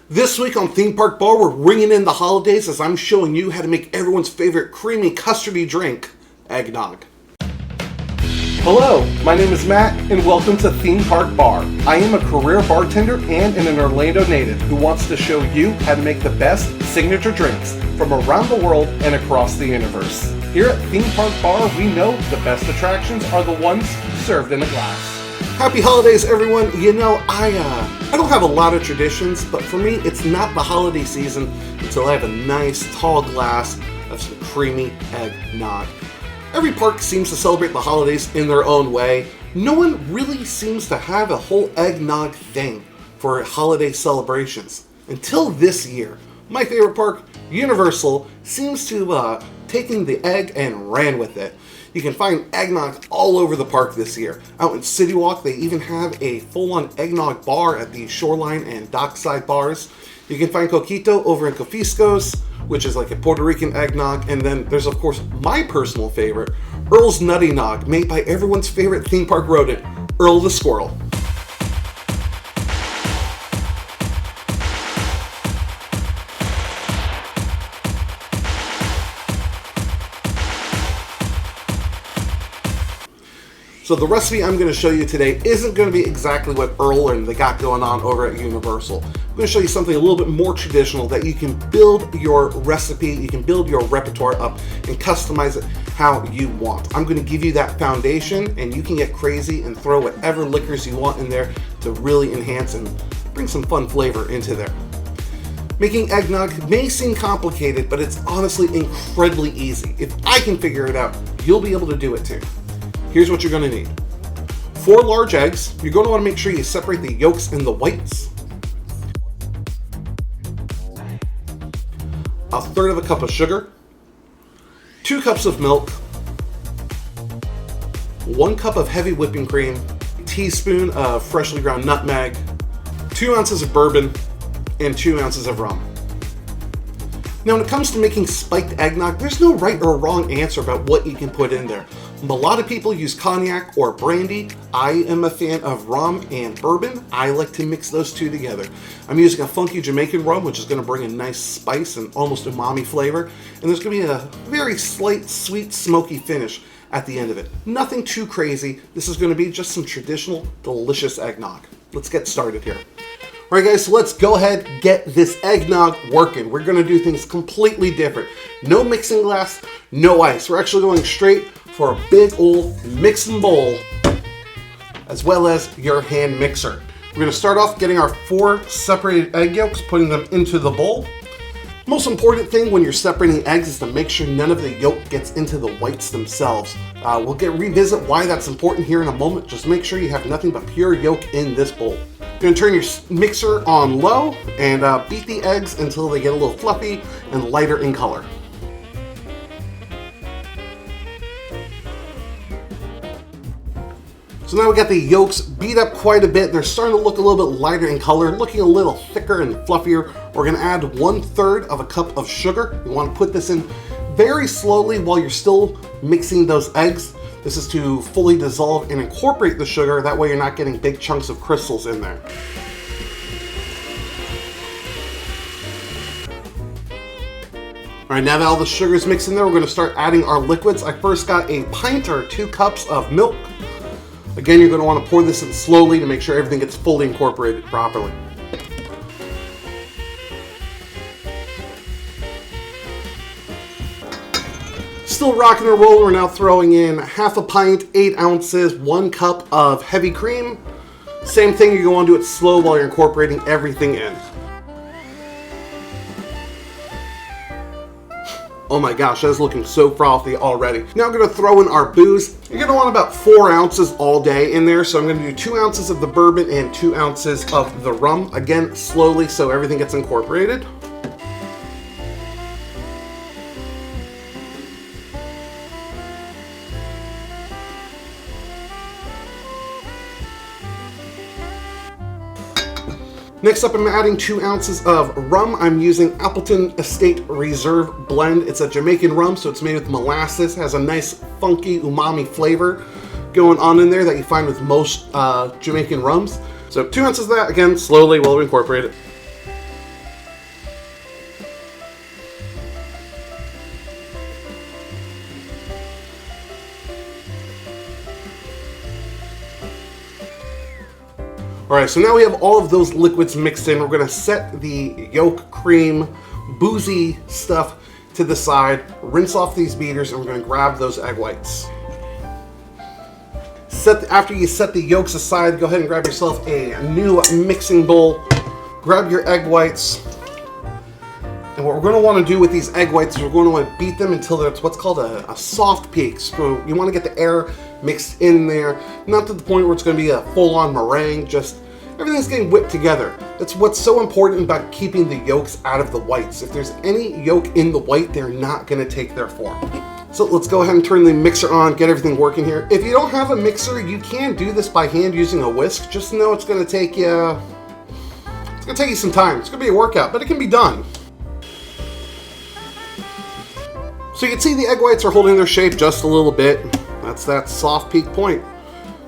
This week on Theme Park Bar, we're ringing in the holidays as I'm showing you how to make everyone's favorite creamy custardy drink, eggnog. Hello, my name is Matt and welcome to Theme Park Bar. I am a career bartender and an Orlando native who wants to show you how to make the best signature drinks from around the world and across the universe. Here at Theme Park Bar, we know the best attractions are the ones served in a glass. Happy holidays, everyone. You know, I don't have a lot of traditions, but for me, it's not the holiday season until I have a nice tall glass of some creamy eggnog. Every park seems to celebrate the holidays in their own way. No one really seems to have a whole eggnog thing for holiday celebrations. Until this year, my favorite park, Universal, seems to taken the egg and ran with it. You can find eggnog all over the park this year. Out in City Walk, they even have a full-on eggnog bar at the Shoreline and Dockside bars. You can find Coquito over in Cofisco's, which is like a Puerto Rican eggnog. And then there's, of course, my personal favorite, Earl's Nutty Nog, made by everyone's favorite theme park rodent, Earl the Squirrel. So the recipe I'm going to show you today isn't going to be exactly what Earl and they got going on over at Universal. I'm going to show you something a little bit more traditional that you can build your recipe, you can build your repertoire up and customize it how you want. I'm going to give you that foundation and you can get crazy and throw whatever liquors you want in there to really enhance and bring some fun flavor into there. Making eggnog may seem complicated, but it's honestly incredibly easy. If I can figure it out, you'll be able to do it too. Here's what you're going to need. 4 large eggs. You're going to want to make sure you separate the yolks and the whites. 1/3 cup of sugar. 2 cups of milk. 1 cup of heavy whipping cream. A teaspoon of freshly ground nutmeg. 2 ounces of bourbon. And 2 ounces of rum. Now, when it comes to making spiked eggnog, there's no right or wrong answer about what you can put in there. A lot of people use cognac or brandy. I am a fan of rum and bourbon. I like to mix those two together. I'm using a funky Jamaican rum, which is going to bring a nice spice and almost umami flavor. And there's going to be a very slight, sweet, smoky finish at the end of it. Nothing too crazy. This is going to be just some traditional, delicious eggnog. Let's get started here. All right, guys, so let's go ahead and get this eggnog working. We're going to do things completely different. No mixing glass, no ice. We're actually going straight for a big old mixing bowl, as well as your hand mixer. We're going to start off getting our 4 separated egg yolks, putting them into the bowl. Most important thing when you're separating eggs is to make sure none of the yolk gets into the whites themselves. We'll revisit why that's important here in a moment. Just make sure you have nothing but pure yolk in this bowl. You're going to turn your mixer on low and beat the eggs until they get a little fluffy and lighter in color. So now we got the yolks beat up quite a bit. They're starting to look a little bit lighter in color, looking a little thicker and fluffier. We're going to add 1/3 cup of sugar. You want to put this in very slowly while you're still mixing those eggs. This is to fully dissolve and incorporate the sugar. That way you're not getting big chunks of crystals in there. All right, now that all the sugar is mixed in there, we're going to start adding our liquids. I first got a pint or 2 cups of milk. Again, you're going to want to pour this in slowly to make sure everything gets fully incorporated properly. Still rocking and rolling, we're now throwing in 1/2 pint, 8 ounces, 1 cup of heavy cream. Same thing, you're going to do it slow while you're incorporating everything in. Oh my gosh, that's looking so frothy already. Now I'm going to throw in our booze. You're going to want about 4 ounces all day in there. So I'm going to do 2 ounces of the bourbon and 2 ounces of the rum. Again, slowly so everything gets incorporated. Next up, I'm adding 2 ounces of rum. I'm using Appleton Estate Reserve Blend. It's a Jamaican rum, so it's made with molasses. Has a nice funky umami flavor going on in there that you find with most Jamaican rums. So 2 ounces of that, again, slowly while we incorporate it. Alright, so now we have all of those liquids mixed in. We're going to set the yolk, cream, boozy stuff to the side, rinse off these beaters, and we're going to grab those egg whites. After you set the yolks aside, go ahead and grab yourself a new mixing bowl. Grab your egg whites. And what we're going to want to do with these egg whites is we're going to want to beat them until it's what's called a soft peak. So you want to get the air mixed in there, not to the point where it's going to be a full-on meringue, just everything's getting whipped together. That's what's so important about keeping the yolks out of the whites. If there's any yolk in the white, they're not going to take their form. So let's go ahead and turn the mixer on, get everything working here. If you don't have a mixer, you can do this by hand using a whisk. Just know it's going to take you, some time. It's going to be a workout, but it can be done. So you can see the egg whites are holding their shape just a little bit. That's that soft peak point.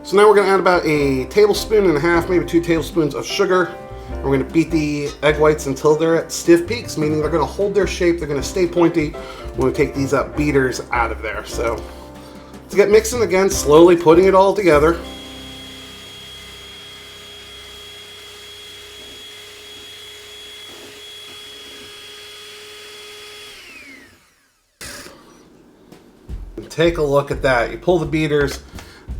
So now we're going to add about a tablespoon and a half, maybe 2 tablespoons of sugar. We're going to beat the egg whites until they're at stiff peaks, meaning they're going to hold their shape, they're going to stay pointy. We're going to take these beaters out of there. So to get mixing again, slowly putting it all together. Take a look at that. You pull the beaters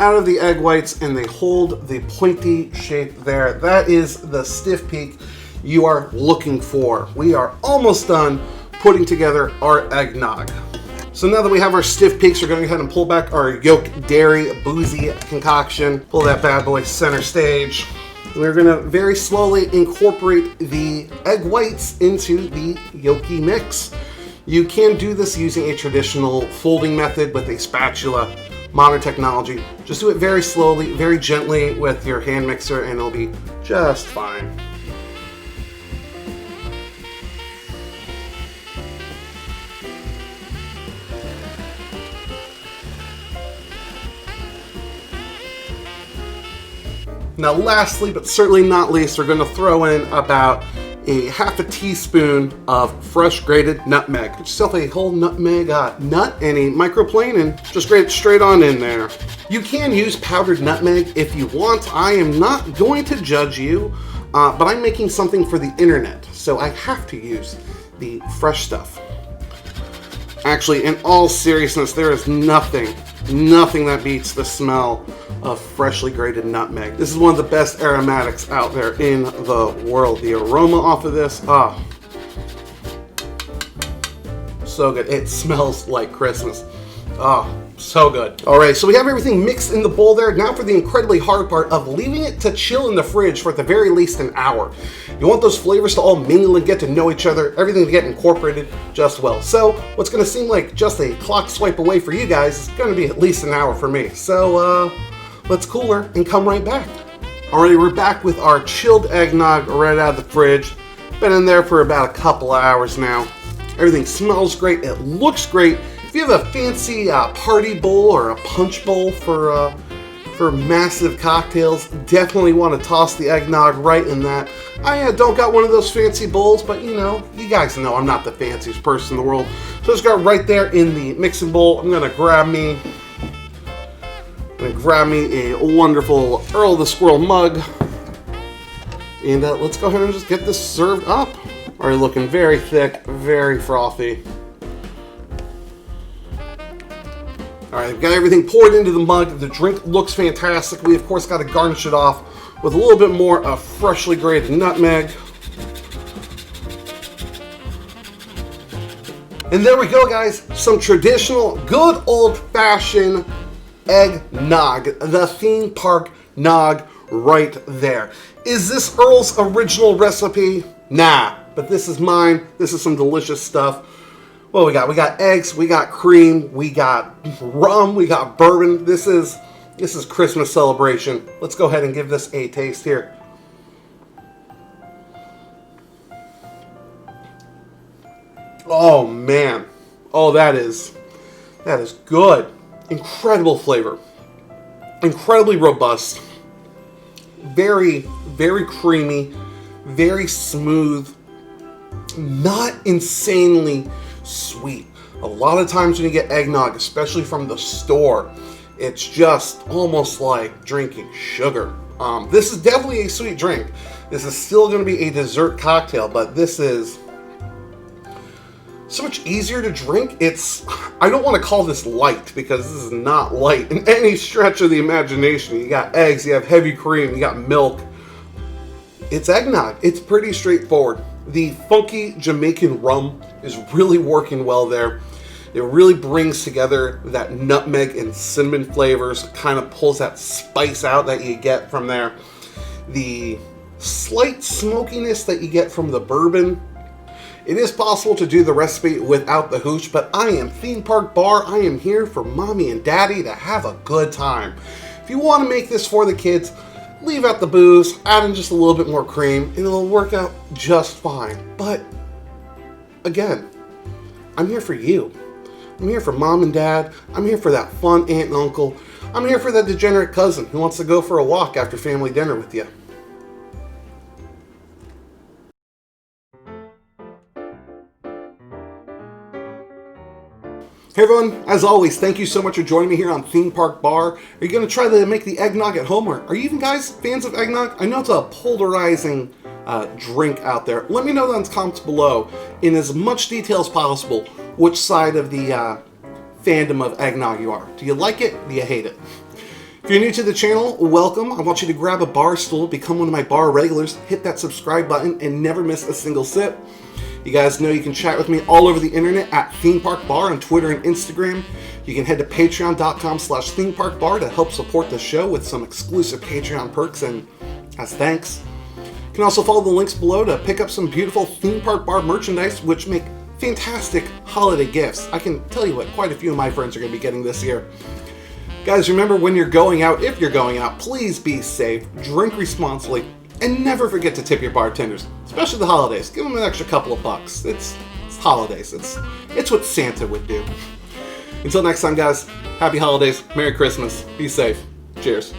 out of the egg whites and they hold the pointy shape there. That is the stiff peak you are looking for. We are almost done putting together our eggnog. So now that we have our stiff peaks, we're going to go ahead and pull back our yolk dairy boozy concoction. Pull that bad boy center stage. And we're going to very slowly incorporate the egg whites into the yolky mix. You can do this using a traditional folding method with a spatula. Modern technology. Just do it very slowly, very gently with your hand mixer, and it'll be just fine. Now lastly, but certainly not least, we're going to throw in about a half a teaspoon of fresh grated nutmeg. Get yourself a whole nutmeg nut and a microplane and just grate it straight on in there. You can use powdered nutmeg if you want. I am not going to judge you, but I'm making something for the internet, so I have to use the fresh stuff. Actually, in all seriousness, there is nothing that beats the smell of freshly grated nutmeg. This is one of the best aromatics out there in the world. The aroma off of this, so good. It smells like Christmas. So good. All right, so we have everything mixed in the bowl there. Now for the incredibly hard part of leaving it to chill in the fridge for at the very least an hour. You want those flavors to all mingle and get to know each other, everything to get incorporated just well. So what's going to seem like just a clock swipe away for you guys is going to be at least an hour for me. So let's cool her and come right back. Alrighty, we're back with our chilled eggnog right out of the fridge. Been in there for about a couple of hours now. Everything smells great. It looks great. If you have a fancy party bowl or a punch bowl for massive cocktails, definitely want to toss the eggnog right in that. I don't got one of those fancy bowls, but you guys know I'm not the fanciest person in the world. So just got right there in the mixing bowl. I'm gonna grab me a wonderful Earl the Squirrel mug, and let's go ahead and just get this served up. Already looking very thick, very frothy. Alright, I've got everything poured into the mug. The drink looks fantastic. We, of course, got to garnish it off with a little bit more of freshly grated nutmeg. And there we go, guys. Some traditional, good old-fashioned eggnog. The theme park nog right there. Is this Earl's original recipe? Nah, but this is mine. This is some delicious stuff. What we got? We got eggs, we got cream, we got rum, we got bourbon. This is Christmas celebration. Let's go ahead and give this a taste here. Oh man. Oh, that is good. Incredible flavor. Incredibly robust. Very, very creamy, very smooth. Not insanely sweet. A lot of times when you get eggnog, especially from the store, it's just almost like drinking sugar. This is definitely a sweet drink. This is still going to be a dessert cocktail, but this is so much easier to drink. I don't want to call this light, because this is not light in any stretch of the imagination. You got eggs, you have heavy cream, you got milk. It's eggnog. It's pretty straightforward. The funky Jamaican rum is really working well there. It really brings together that nutmeg and cinnamon flavors, kind of pulls that spice out that you get from there. The slight smokiness that you get from the bourbon. It is possible to do the recipe without the hooch, but I am Theme Park Bar. I am here for mommy and daddy to have a good time. If you want to make this for the kids, leave out the booze, add in just a little bit more cream, and it'll work out just fine. But again, I'm here for you. I'm here for mom and dad. I'm here for that fun aunt and uncle. I'm here for that degenerate cousin who wants to go for a walk after family dinner with you. Hey everyone, as always, thank you so much for joining me here on Theme Park Bar. Are you going to try to make the eggnog at home, or are you even guys fans of eggnog? I know it's a polarizing drink out there. Let me know in the comments below, in as much detail as possible, which side of the fandom of eggnog you are. Do you like it? Do you hate it? If you're new to the channel, welcome. I want you to grab a bar stool, become one of my bar regulars, hit that subscribe button, and never miss a single sip. You guys know you can chat with me all over the internet at Theme Park Bar on Twitter and Instagram. You can head to patreon.com/themeparkbar to help support the show with some exclusive Patreon perks, and as thanks, you can also follow the links below to pick up some beautiful Theme Park Bar merchandise, which make fantastic holiday gifts. I can tell you what, quite a few of my friends are going to be getting this year. Guys, remember, when you're going out, if you're going out, please be safe, drink responsibly, and never forget to tip your bartenders, especially the holidays. Give them an extra couple of bucks. It's holidays. It's what Santa would do. Until next time, guys, happy holidays, Merry Christmas, be safe, cheers.